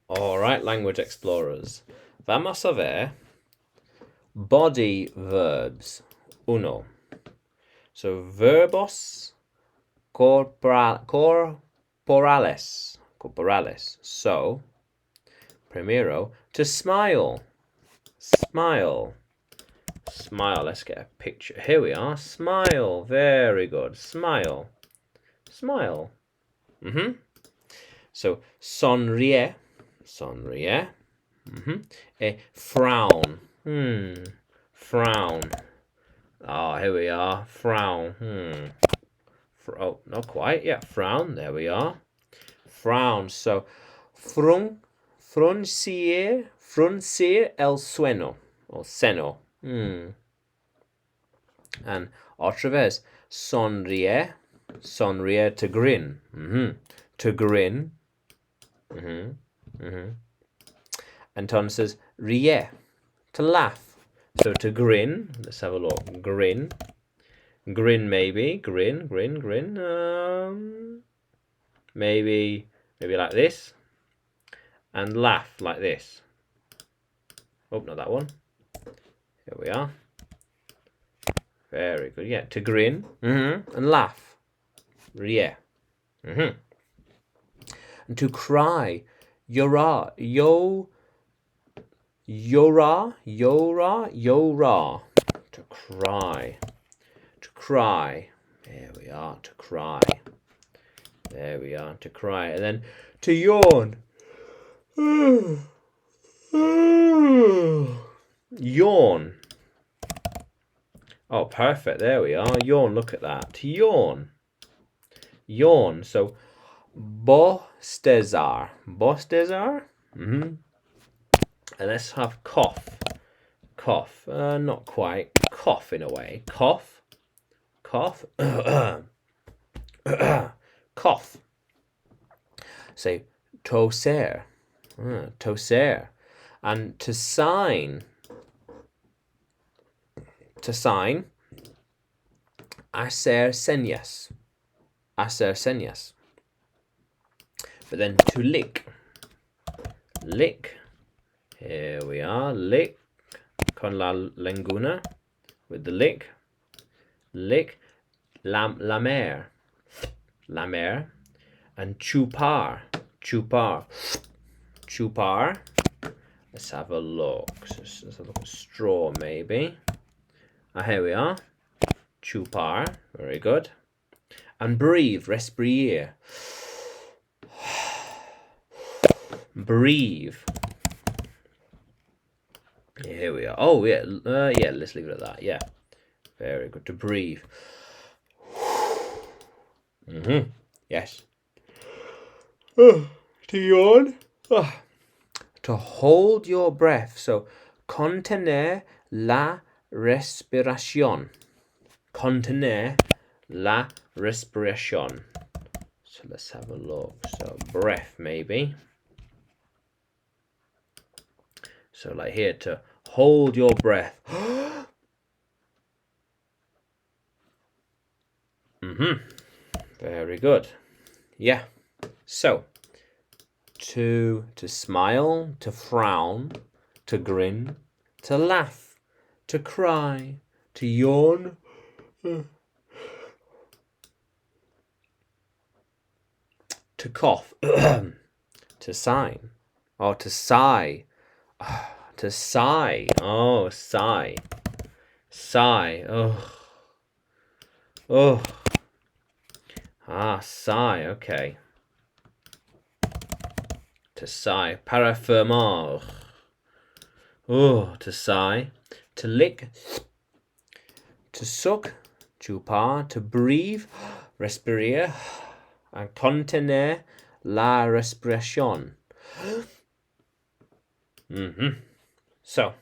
All right, language explorers. Vamos a ver body verbs. Uno. So verbos corporales. So, primero, to smile. Smile. Smile. Let's get a picture. Here we are. Smile. Very good. Smile. Smile. So, sonríe. Sonríe. Frown. Frown. Oh, here we are. Frown. Oh, not quite. Yeah, frown. There we are. Frown. So, fruncir el sueno. Or seno. And otra vez. Sonríe. Sonríe to grin. To grin. Entonces, ríe. To laugh. So to grin. Let's have a look. Grin. Grin maybe. Grin. Maybe like this. And laugh like this. Oh, not that one. Here we are. Very good. Yeah, to grin. And laugh. Ríe. And to cry. Llorar. Llorar. To cry. To cry. There we are. To cry. There we are. To cry. And then to yawn. Yawn. Oh, perfect. There we are. Yawn. Look at that. To yawn. Yawn. So, bostezar. Bostezar? And let's have cough. Cough. Not quite. Cough in a way. Cough. Cough. Cough. Say, toser. Toser. And to sign. To sign. Hacer señas. Hacer señas. But then to lick. Lick. Here we are. Lick. Con la lenguna. With the lick. Lick. Lamer. Lamer. And chupar. Chupar. Chupar. Let's have a look. Let's have a look at straw maybe. Here we are. Chupar. Very good. And breathe. Respirer. Breathe. Here we are. Oh, yeah. Yeah, let's leave it at that. Yeah. Very good. To breathe. Yes. To yawn. To hold your breath. So, contener la respiración. Contener la respiración. So, let's have a look. So, breath maybe. So, like here, to hold your breath. Very good. Yeah. So, to smile, to frown, to grin, to laugh, to cry, to yawn, to cough, to sign, or to sigh, to sigh. Oh, sigh, sigh. Oh. Sigh. Okay. To sigh. Parafirmar. Oh, to sigh. To lick. To suck. Chupar. To breathe. Respirar. And contener la respiración. So,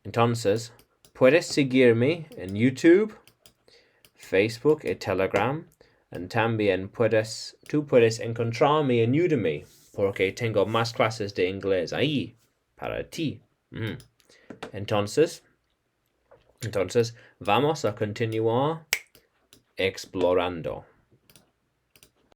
entonces, puedes seguirme en YouTube, Facebook y Telegram. Y también tú puedes encontrarme en Udemy, porque tengo más clases de inglés ahí para ti. Entonces, vamos a continuar explorando.